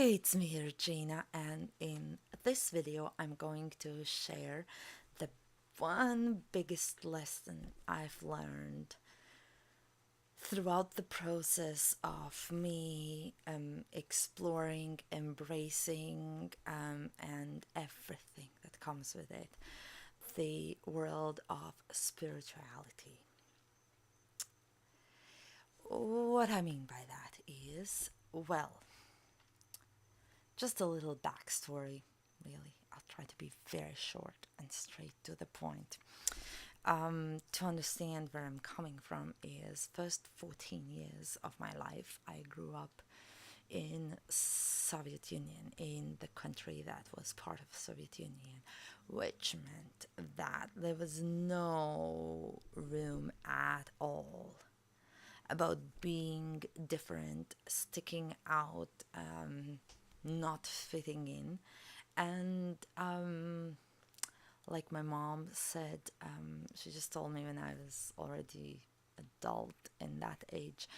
Hey, it's me, Regina, and in this video, I'm going to share the one biggest lesson I've learned throughout the process of me exploring, embracing, and everything that comes with it, the world of spirituality. What I mean by that is, well, just a little backstory, really. I'll try to be very short and straight to the point. To understand where I'm coming from is first 14 years of my life, I grew up in Soviet Union, in the country that was part of Soviet Union, which meant that there was no room at all about being different, sticking out, not fitting in. And like my mom said, she just told me when I was already adult in that age,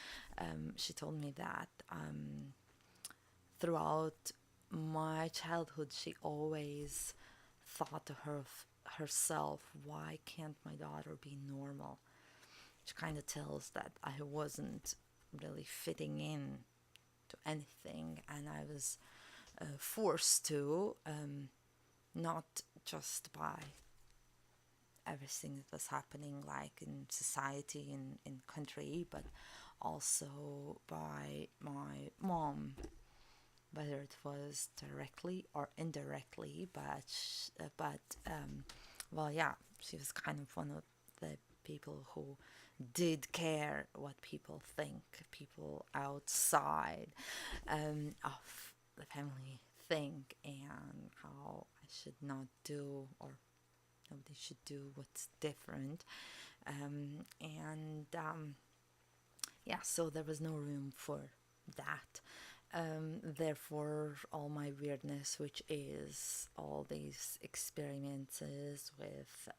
she told me that throughout my childhood, she always thought to herself, why can't my daughter be normal? Which kind of tells that I wasn't really fitting in to anything, and I was forced to, not just by everything that was happening like in society in country, but also by my mom, whether it was directly or indirectly, but well, yeah, she was kind of one of the people who did care what people think, people outside of the family think, and how I should not do, or nobody should do what's different. And yeah, so there was no room for that. Therefore, all my weirdness, which is all these experiences with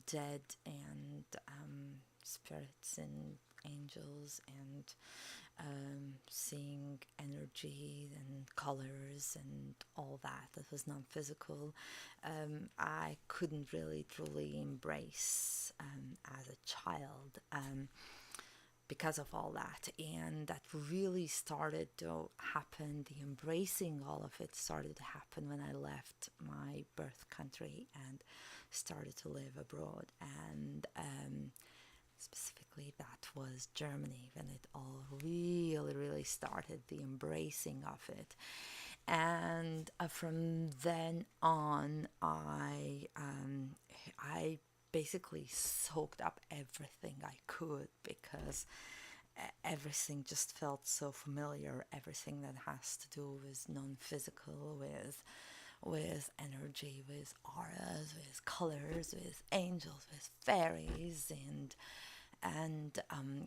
dead and spirits and angels and seeing energy and colors and all that that was non-physical, I couldn't really truly embrace as a child, because of all that. And that really started to happen, the embracing all of it started to happen when I left my birth country and started to live abroad. And specifically, that was Germany, when it all really started, the embracing of it. And from then on, I basically soaked up everything I could, because everything just felt so familiar. Everything that has to do with non-physical, with energy, with auras, with colors, with angels, with fairies, and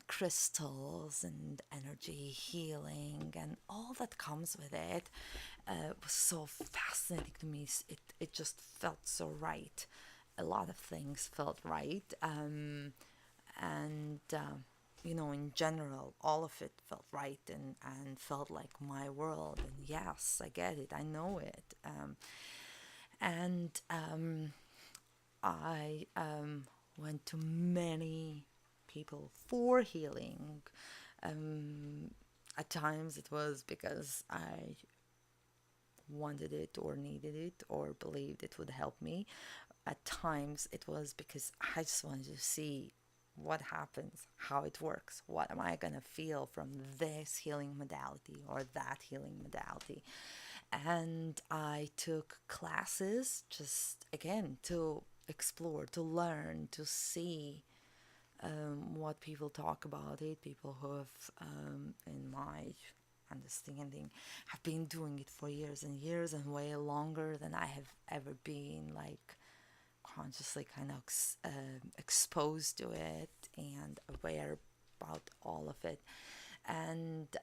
crystals and energy healing and all that comes with it, was so fascinating to me. It just felt so right. A lot of things felt right, and in general, all of it felt right, and felt like my world. And yes, I get it. I know it. And I went to many people for healing. At times it was because I wanted it or needed it or believed it would help me. At times it was because I just wanted to see what happens, how it works, what am I going to feel from this healing modality or that healing modality. And I took classes just again to explore, to learn, to see what people talk about it. People who have, in my understanding, have been doing it for years and years and way longer than I have ever been, like consciously kind of exposed to it and aware about all of it. And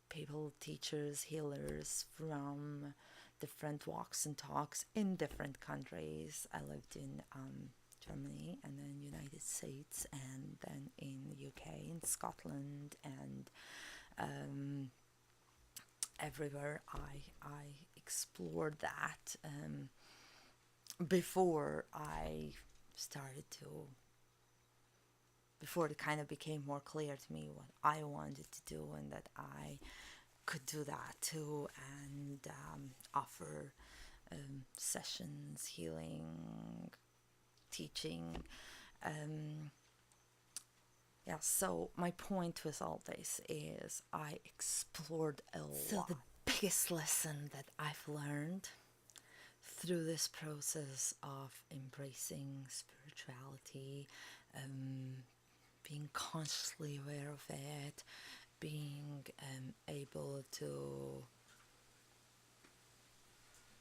people, teachers, healers from different walks and talks in different countries. I lived in Germany, and then United States, and then in UK, in Scotland, and everywhere. I explored that before I started to, before it kind of became more clear to me what I wanted to do, and that I could do that too, and offer sessions, healing, teaching. Um, yeah, so my point with all this is I explored a lot. So the biggest lesson that I've learned through this process of embracing spirituality, being consciously aware of it, being able to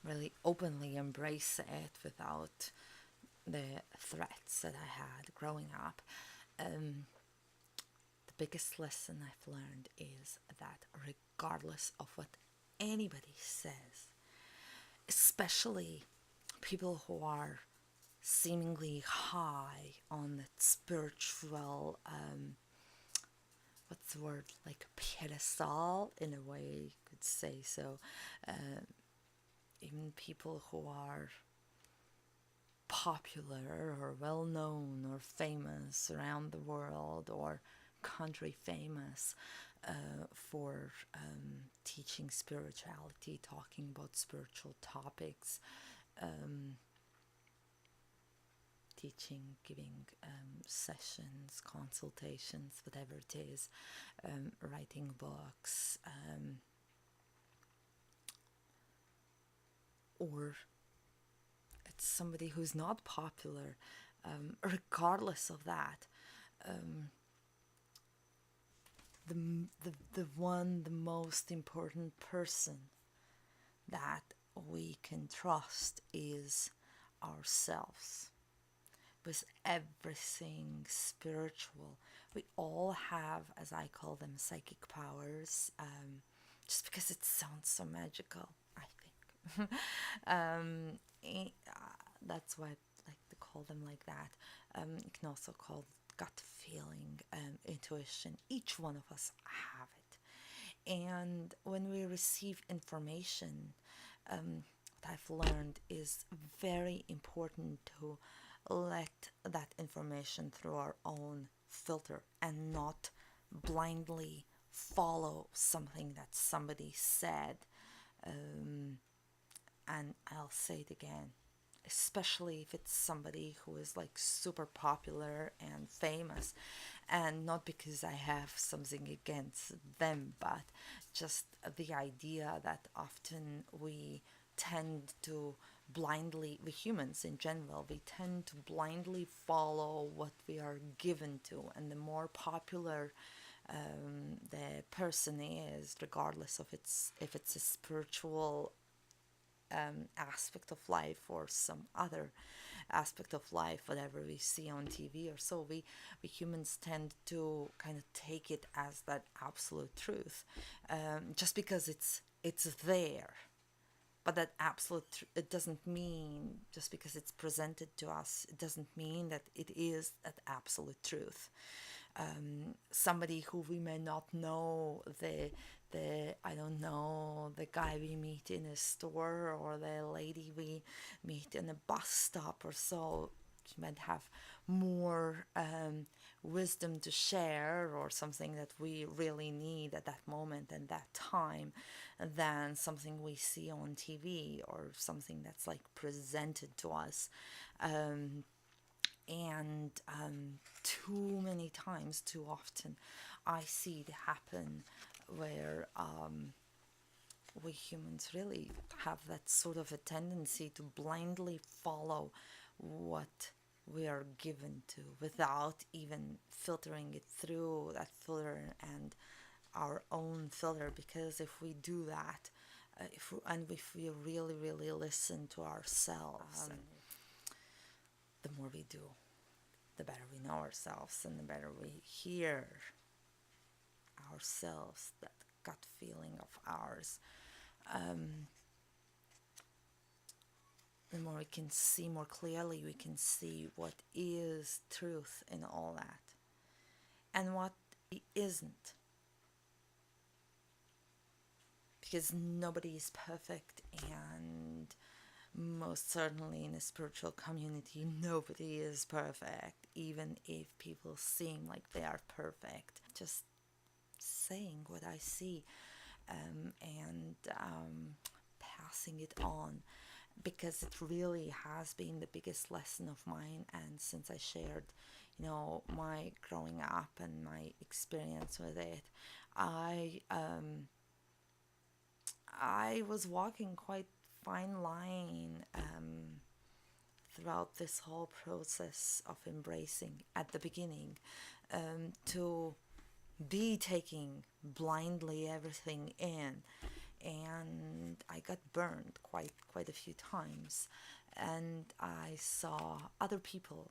really openly embrace it without the threats that I had growing up. The biggest lesson I've learned is that regardless of what anybody says, especially people who are seemingly high on that spiritual, what's the word, like pedestal, in a way you could say so, even people who are popular or well known or famous around the world, or country famous for teaching spirituality, talking about spiritual topics, teaching, giving sessions, consultations, whatever it is, writing books, or it's somebody who's not popular, regardless of that. The most important person that we can trust is ourselves. With everything spiritual, we all have, as I call them, psychic powers, just because it sounds so magical, I think. That's why I like to call them like that. You can also call it gut feeling, intuition. Each one of us have it. And when we receive information, what I've learned is very important to let that information through our own filter and not blindly follow something that somebody said. And I'll say it again, especially if it's somebody who is like super popular and famous, and not because I have something against them, but just the idea that often we tend to blindly, we humans in general, we tend to blindly follow what we are given to, and the more popular the person is, regardless of if it's a spiritual aspect of life or some other aspect of life, whatever we see on TV or so, we humans tend to kind of take it as that absolute truth, just because it's there. But that absolute, it doesn't mean, just because it's presented to us, it doesn't mean that it is that absolute truth. Somebody who we may not know, the I don't know, the guy we meet in a store, or the lady we meet in a bus stop or so, she might have more wisdom to share, or something that we really need at that moment and that time, than something we see on TV, or something that's like presented to us. And too many times, too often, I see it happen where we humans really have that sort of a tendency to blindly follow what we are given to, without even filtering it through that filter and our own filter. Because if we do that, if we really, really listen to ourselves, the more we do, the better we know ourselves, and the better we hear ourselves, that gut feeling of ours, the more we can see more clearly, we can see what is truth in all that and what isn't. because nobody is perfect, and most certainly in a spiritual community, nobody is perfect, even if people seem like they are perfect. Just saying what I see, and passing it on, because it really has been the biggest lesson of mine. And since I shared, my growing up and my experience with it, I um, I was walking quite fine line throughout this whole process of embracing at the beginning, to be taking blindly everything in, and I got burned quite a few times, and I saw other people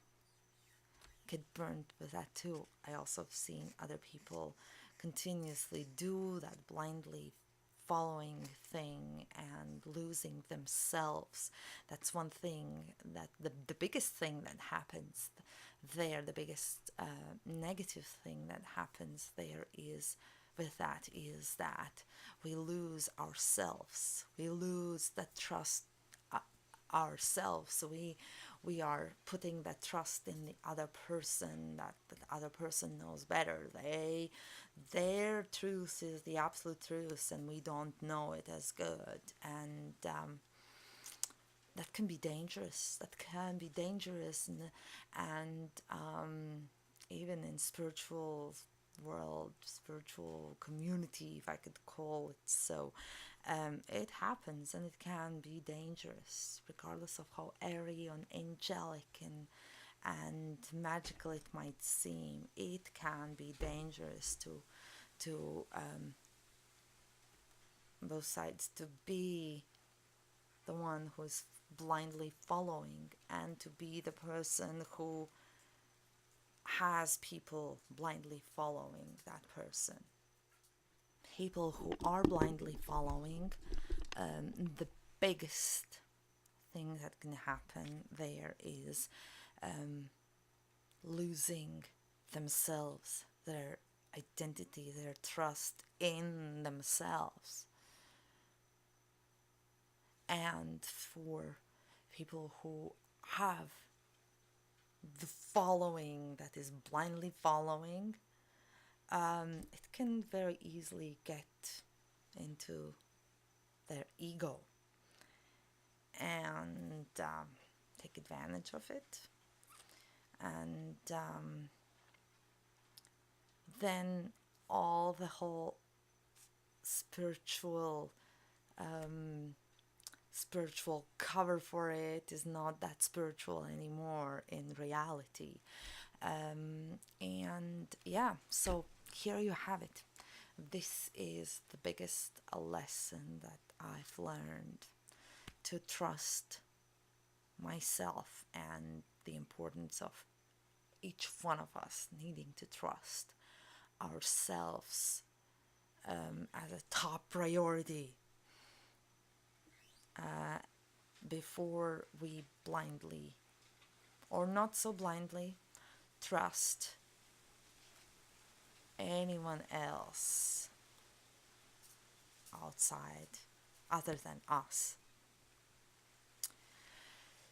get burned with that too. I also have seen other people continuously do that blindly following thing and losing themselves. That's one thing, that the biggest thing that happens there, the biggest negative thing that happens there is with that, is that we lose ourselves, we lose that trust ourselves. So we are putting that trust in the other person, that the other person knows better. Their truth is the absolute truth, and we don't know it as good. And that can be dangerous. That can be dangerous, and even in spiritual world, spiritual community, if I could call it so, it happens, and it can be dangerous, regardless of how airy and angelic and magical it might seem. It can be dangerous to both sides, to be the one who's blindly following, and to be the person who has people blindly following that person. People who are blindly following, the biggest thing that can happen there is losing themselves, their identity, their trust in themselves. And for people who have the following that is blindly following, it can very easily get into their ego and take advantage of it. And then all the whole spiritual spiritual cover for it is not that spiritual anymore in reality. And yeah, so here you have it. This is the biggest lesson that I've learned: to trust myself, and the importance of each one of us needing to trust ourselves as a top priority, before we blindly, or not so blindly, trust anyone else outside other than us.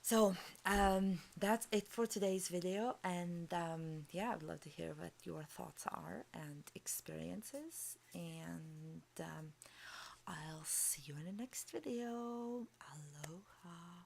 So that's it for today's video, and yeah, I'd love to hear what your thoughts are and experiences, and I'll see you in the next video. Aloha.